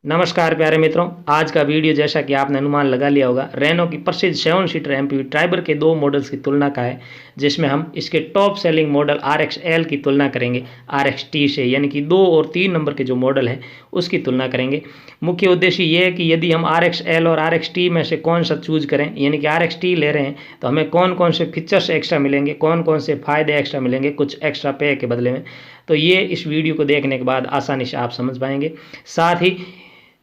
नमस्कार प्यारे मित्रों, आज का वीडियो जैसा कि आपने अनुमान लगा लिया होगा, रेनो की प्रसिद्ध 7 सीटर एमपीवी ट्राइबर के दो मॉडल्स की तुलना का है, जिसमें हम इसके टॉप सेलिंग मॉडल RX-L की तुलना करेंगे RX-T से, यानी कि 2 और 3 नंबर के जो मॉडल है उसकी तुलना करेंगे। मुख्य उद्देश्य ये है कि यदि हम RX-L और RX-T में से कौन सा चूज करें, यानी कि RX-T ले रहे हैं तो हमें कौन कौन से फीचर्स एक्स्ट्रा मिलेंगे, कौन कौन से फ़ायदे एक्स्ट्रा मिलेंगे कुछ एक्स्ट्रा पे के बदले में। तो ये इस वीडियो को देखने के बाद आसानी से आप समझ पाएंगे। साथ ही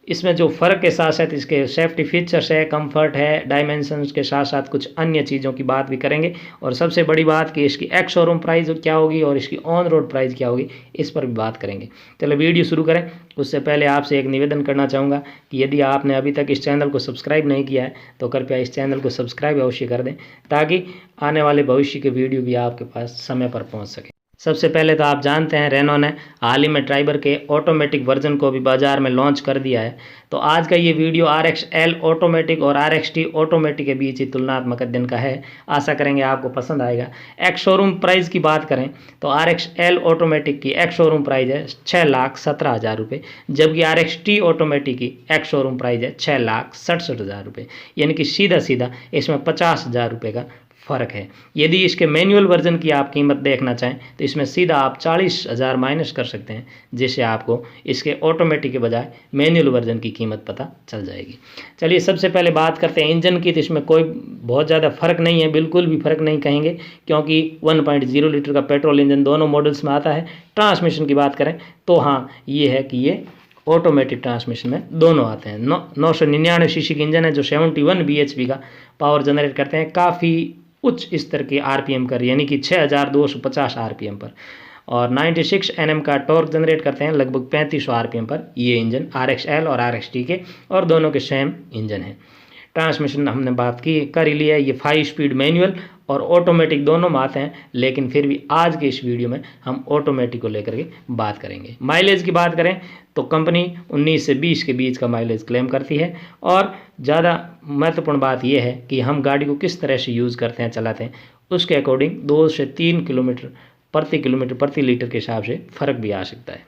इसमें जो फ़र्क के साथ साथ इसके सेफ्टी फीचर्स है, कंफर्ट है, डायमेंशंस के साथ साथ कुछ अन्य चीज़ों की बात भी करेंगे। और सबसे बड़ी बात कि इसकी एक्स शोरूम प्राइस क्या होगी और इसकी ऑन रोड प्राइस क्या होगी, इस पर भी बात करेंगे। चलो वीडियो शुरू करें। उससे पहले आपसे एक निवेदन करना चाहूँगा कि यदि आपने अभी तक इस चैनल को सब्सक्राइब नहीं किया है तो कृपया इस चैनल को सब्सक्राइब अवश्य कर दें, ताकि आने वाले भविष्य के वीडियो भी आपके पास समय पर पहुँच सके। सबसे पहले तो आप जानते हैं रेनो ने हाल ही में ट्राइबर के ऑटोमेटिक वर्जन को भी बाज़ार में लॉन्च कर दिया है। तो आज का ये वीडियो RX-L ऑटोमेटिक और RX-T ऑटोमेटिक के बीच ही तुलनात्मक अध्ययन का है। आशा करेंगे आपको पसंद आएगा। एक्स शोरूम प्राइस की बात करें तो RX-L ऑटोमेटिक की एक्स शोरूम प्राइस है 6,17,000 रुपये, जबकि RX-T ऑटोमेटिक की एक्स शोरूम प्राइस है 6,67,000 रुपये, यानी कि सीधा सीधा इसमें 50,000 रुपये का फ़र्क है। यदि इसके मैनुअल वर्जन की आप कीमत देखना चाहें तो इसमें सीधा आप 40,000 माइनस कर सकते हैं, जिससे आपको इसके ऑटोमेटिक के बजाय मैनुअल वर्जन की कीमत पता चल जाएगी। चलिए सबसे पहले बात करते हैं इंजन की। तो इसमें कोई बहुत ज़्यादा फ़र्क नहीं है, बिल्कुल भी फ़र्क नहीं कहेंगे, क्योंकि 1.0 लीटर का पेट्रोल इंजन दोनों मॉडल्स में आता है। ट्रांसमिशन की बात करें तो हाँ, ये है कि ये ऑटोमेटिक ट्रांसमिशन में दोनों आते हैं। 999 सीसी की इंजन है जो 71 bhp का पावर जनरेट करते हैं, काफ़ी उच्च स्तर के आरपीएम कर, यानी कि 6,250 आरपीएम पर, और 96 Nm का टॉर्क जनरेट करते हैं लगभग 3500 आरपीएम पर। ये इंजन RX-L और RX-T के और दोनों के सेम इंजन हैं। ट्रांसमिशन हमने बात की कर ही लिया है, ये 5 स्पीड मैनुअल और ऑटोमेटिक दोनों में आते हैं, लेकिन फिर भी आज के इस वीडियो में हम ऑटोमेटिक को लेकर के बात करेंगे। माइलेज की बात करें तो कंपनी 19 से 20 के बीच का माइलेज क्लेम करती है, और ज़्यादा महत्वपूर्ण बात यह है कि हम गाड़ी को किस तरह से यूज़ करते हैं, चलाते हैं, उसके अकॉर्डिंग 2 से 3 किलोमीटर प्रति लीटर के हिसाब से फ़र्क भी आ सकता है।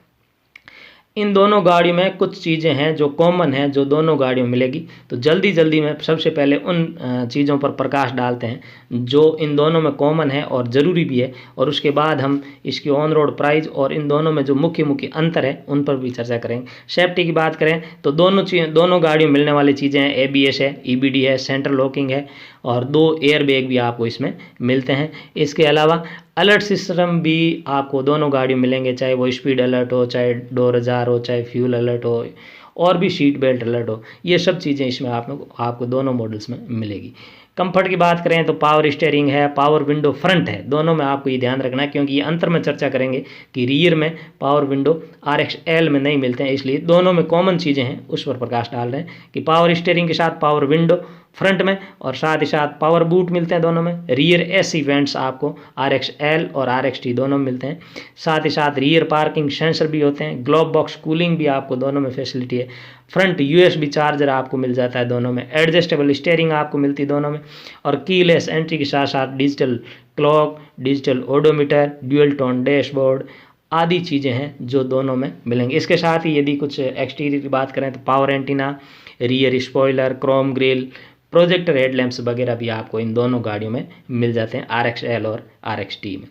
इन दोनों गाड़ियों में कुछ चीज़ें हैं जो कॉमन हैं, जो दोनों गाड़ियों में मिलेगी। तो जल्दी में सबसे पहले उन चीज़ों पर प्रकाश डालते हैं जो इन दोनों में कॉमन है और ज़रूरी भी है, और उसके बाद हम इसकी ऑन रोड प्राइस और इन दोनों में जो मुख्य अंतर है उन पर भी चर्चा करेंगे। सेफ्टी की बात करें तो दोनों गाड़ियों में मिलने वाली चीज़ें हैं, ABS है, EBD है, सेंट्रल लॉकिंग है, और 2 एयर बैग भी आपको इसमें मिलते हैं। इसके अलावा अलर्ट सिस्टम भी आपको दोनों गाड़ियों में मिलेंगे, चाहे वो स्पीड अलर्ट हो, चाहे डोर अजार हो, चाहे फ्यूल अलर्ट हो, और भी सीट बेल्ट अलर्ट हो। ये सब चीज़ें इसमें आपको दोनों मॉडल्स में मिलेगी। कंफर्ट की बात करें तो पावर स्टीयरिंग है, पावर विंडो फ्रंट है, दोनों में आपको ये ध्यान रखना है, क्योंकि ये अंतर में चर्चा करेंगे कि रियर में पावर विंडो RX-L में नहीं मिलते हैं, इसलिए दोनों में कॉमन चीज़ें हैं उस पर प्रकाश डाल रहे हैं कि पावर स्टीयरिंग के साथ पावर विंडो फ्रंट में, और साथ ही साथ पावर बूट मिलते हैं दोनों में। रियर एसी वेंट्स आपको RX-L और RX-T दोनों में मिलते हैं। साथ ही साथ रियर पार्किंग सेंसर भी होते हैं। ग्लोब बॉक्स कूलिंग भी आपको दोनों में फैसिलिटी है। फ्रंट USB चार्जर आपको मिल जाता है दोनों में। एडजस्टेबल स्टीयरिंग आपको मिलती है दोनों में, और कीलेस एंट्री के साथ साथ digital clock, digital odometer, dual tone dashboard आदि चीज़ें हैं जो दोनों में मिलेंगी। इसके साथ ही यदि कुछ एक्सटीरियर की बात करें तो power antenna, rear spoiler, Chrome grill, projector headlamps वगैरह भी आपको इन दोनों गाड़ियों में मिल जाते हैं, RX-L और RX-T में।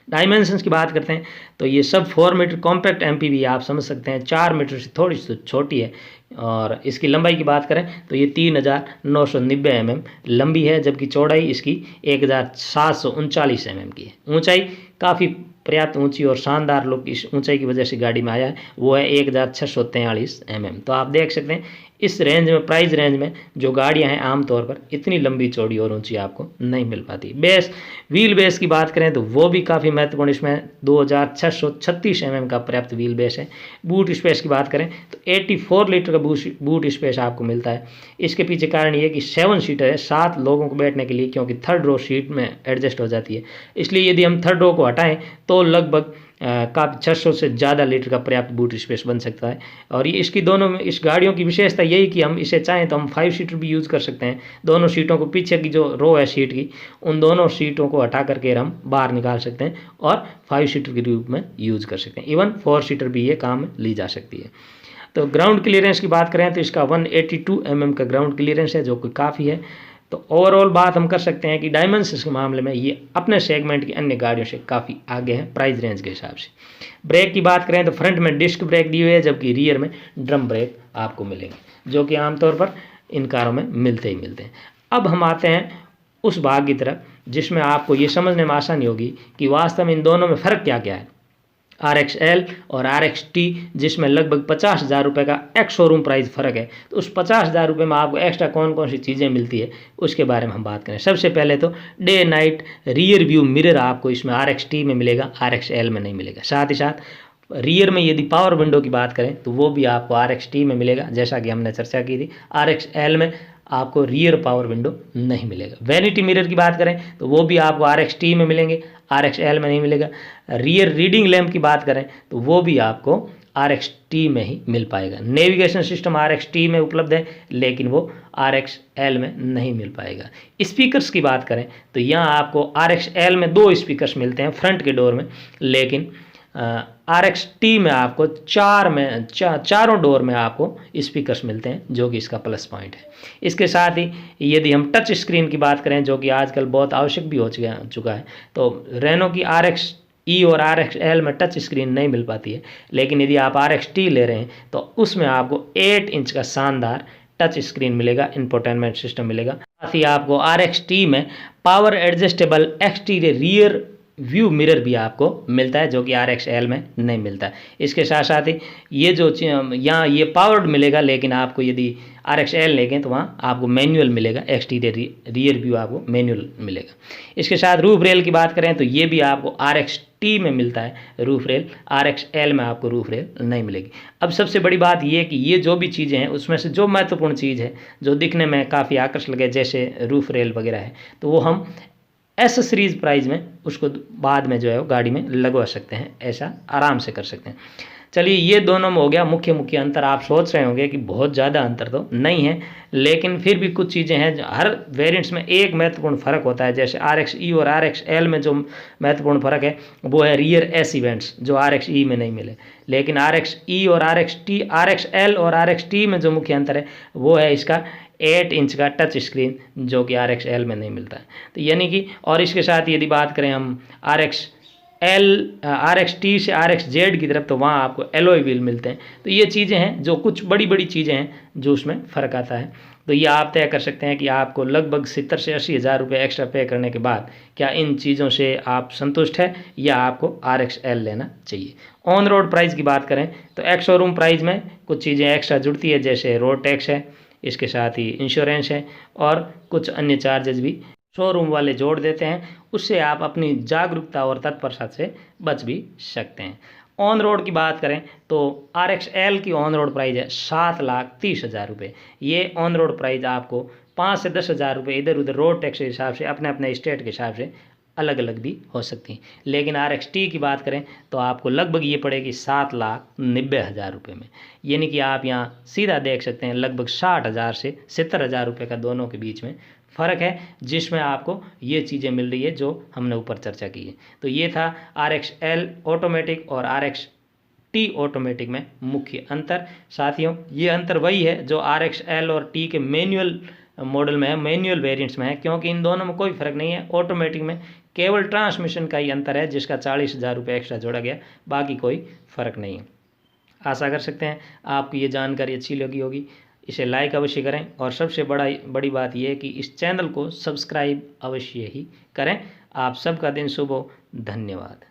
डायमेंशंस की बात करते हैं तो ये सब 4 मीटर कॉम्पैक्ट MPV आप समझ सकते हैं, 4 मीटर से थोड़ी सी छोटी है। और इसकी लंबाई की बात करें तो ये 3,990 mm लंबी है, जबकि चौड़ाई इसकी 1,739 mm की है। ऊंचाई काफ़ी पर्याप्त ऊंची और शानदार लुक इस ऊंचाई की वजह से गाड़ी में आया है, वो है 1,643 mm। तो आप देख सकते हैं इस रेंज में, प्राइस रेंज में जो गाड़ियां हैं आमतौर पर इतनी लंबी चौड़ी और ऊंची आपको नहीं मिल पाती। व्हील बेस की बात करें तो वो भी काफ़ी महत्वपूर्ण, इसमें 2,636 mm का पर्याप्त व्हील बेस है। बूट स्पेस की बात करें तो 84 लीटर का बूट स्पेस आपको मिलता है। इसके पीछे कारण ये कि 7 सीटर है, 7 लोगों को बैठने के लिए, क्योंकि थर्ड रो सीट में एडजस्ट हो जाती है। इसलिए यदि हम थर्ड रो को हटाएं तो लगभग काफ़ी 600 से ज़्यादा लीटर का पर्याप्त बूट स्पेस बन सकता है। और ये इसकी दोनों में, इस गाड़ियों की विशेषता यही कि हम इसे चाहें तो हम 5 सीटर भी यूज़ कर सकते हैं। दोनों सीटों को, पीछे की जो रो है सीट की, उन दोनों सीटों को हटा करके हम बाहर निकाल सकते हैं और 5 सीटर के रूप में यूज़ कर सकते हैं। इवन 4 सीटर भी ये काम में ली जा सकती है। तो ग्राउंड क्लियरेंस की बात करें तो इसका 182 mm का ग्राउंड क्लियरेंस है, जो कि काफ़ी है। तो ओवरऑल बात हम कर सकते हैं कि डायमेंशंस के मामले में ये अपने सेगमेंट की अन्य गाड़ियों से काफ़ी आगे हैं प्राइस रेंज के हिसाब से। ब्रेक की बात करें तो फ्रंट में डिस्क ब्रेक दी हुई है, जबकि रियर में ड्रम ब्रेक आपको मिलेंगे, जो कि आमतौर पर इन कारों में मिलते ही मिलते हैं। अब हम आते हैं उस भाग की तरफ जिसमें आपको ये समझने में आसानी होगी कि वास्तव में इन दोनों में फ़र्क क्या क्या है, RXL और RXT, जिसमें लगभग 50,000 रुपये का एक्स शोरूम प्राइस फ़र्क है। तो उस 50,000 रुपये में आपको एक्स्ट्रा कौन कौन सी चीज़ें मिलती है उसके बारे में हम बात करें। सबसे पहले तो day night rear view mirror आपको इसमें RXT में मिलेगा, RXL में नहीं मिलेगा। साथ ही साथ रियर में यदि पावर विंडो की बात करें तो वो भी आपको RXT में मिलेगा, जैसा कि हमने चर्चा की थी। RXL में आपको रियर पावर विंडो नहीं मिलेगा। वैनिटी मिरर की बात करें तो वो भी आपको RXT में मिलेंगे, RXL में नहीं मिलेगा। रियर रीडिंग लैंप की बात करें तो वो भी आपको RXT में ही मिल पाएगा। नेविगेशन सिस्टम RXT में उपलब्ध है, लेकिन वो RXL में नहीं मिल पाएगा। स्पीकर्स की बात करें तो यहाँ आपको RXL में 2 स्पीकर्स मिलते हैं फ्रंट के डोर में, लेकिन RXT में आपको चारों डोर में आपको स्पीकर्स मिलते हैं, जो कि इसका प्लस पॉइंट है। इसके साथ ही यदि हम टच स्क्रीन की बात करें, जो कि आजकल बहुत आवश्यक भी हो चुका है, तो रेनो की RXE और RXL में टच स्क्रीन नहीं मिल पाती है, लेकिन यदि आप RXT ले रहे हैं तो उसमें आपको 8 इंच का शानदार टच स्क्रीन मिलेगा, इंफोटेनमेंट सिस्टम मिलेगा। साथ ही आपको RXT में power adjustable exterior rear view mirror भी आपको मिलता है, जो कि RXL में नहीं मिलता है। इसके साथ साथ ही ये जो यहाँ ये पावर्ड मिलेगा, लेकिन आपको यदि RXL लेंगे तो वहाँ आपको मैनुअल मिलेगा, एक्सटीरियर रियर व्यू आपको मैनुअल मिलेगा। इसके साथ रूफ रेल की बात करें तो ये भी आपको RXT में मिलता है रूफ रेल, RXL में आपको रूफ रेल नहीं मिलेगी। अब सबसे बड़ी बात ये कि ये जो भी चीज़ें हैं उसमें से जो महत्वपूर्ण चीज़ है, जो दिखने में काफ़ी आकर्षक लगे, जैसे रूफ रेल वगैरह है, तो वो हम एसेसरीज प्राइस में उसको बाद में जो है वो गाड़ी में लगवा सकते हैं, ऐसा आराम से कर सकते हैं। चलिए, ये दोनों में हो गया मुख्य अंतर। आप सोच रहे होंगे कि बहुत ज़्यादा अंतर तो नहीं है, लेकिन फिर भी कुछ चीज़ें हैं। हर वेरिएंट्स में एक महत्वपूर्ण फ़र्क होता है। जैसे RXE और RXL में जो महत्वपूर्ण फ़र्क है वो है रियर एस इवेंट्स, जो RXE में नहीं मिले। लेकिन RXE और RXL और RXT में जो मुख्य अंतर है वो है इसका 8 इंच का टच स्क्रीन, जो कि RXL में नहीं मिलता है। तो यानी कि, और इसके साथ यदि बात करें हम RXT से RXZ की तरफ, तो वहाँ आपको एलॉय व्हील मिलते हैं। तो ये चीज़ें हैं, जो कुछ बड़ी चीज़ें हैं जो उसमें फ़र्क आता है। तो ये आप तय कर सकते हैं कि आपको लगभग 70 से 80 हज़ार रुपये एक्स्ट्रा पे करने के बाद क्या इन चीज़ों से आप संतुष्ट हैं या आपको RXL लेना चाहिए। ऑन रोड प्राइस की बात करें तो एक्स शोरूम प्राइस में कुछ चीज़ें एक्स्ट्रा जुड़ती है, जैसे रोड टैक्स है, इसके साथ ही इंश्योरेंस है और कुछ अन्य चार्जेस भी शोरूम वाले जोड़ देते हैं। उससे आप अपनी जागरूकता और तत्परता से बच भी सकते हैं। ऑन रोड की बात करें तो RXL की ऑन रोड प्राइस है 7,30,000 रुपये। ये ऑन रोड प्राइस आपको 5 से 10 हज़ार रुपये इधर उधर रोड टैक्स के हिसाब से, अपने अपने स्टेट के हिसाब से अलग अलग भी हो सकती हैं। लेकिन RXT की बात करें तो आपको लगभग ये पड़ेगी 7,90,000 रुपये में। यानी कि आप यहाँ सीधा देख सकते हैं लगभग 60,000 से 70,000 रुपये का दोनों के बीच में फ़र्क है, जिसमें आपको ये चीज़ें मिल रही है जो हमने ऊपर चर्चा की है। तो ये था RXL ऑटोमेटिक और RXT ऑटोमेटिक में मुख्य अंतर। साथियों, ये अंतर वही है जो RXL और T के मैनुअल मॉडल में है, मैनुअल वेरिएंट्स में है, क्योंकि इन दोनों में कोई फ़र्क नहीं है। ऑटोमेटिक में केवल ट्रांसमिशन का ही अंतर है, जिसका 40,000 रुपये एक्स्ट्रा जोड़ा गया, बाकी कोई फ़र्क नहीं है। आशा कर सकते हैं आपको ये जानकारी अच्छी लगी होगी। इसे लाइक अवश्य करें और सबसे बड़ी बात यह है कि इस चैनल को सब्सक्राइब अवश्य ही करें। आप सबका दिन शुभ हो। धन्यवाद।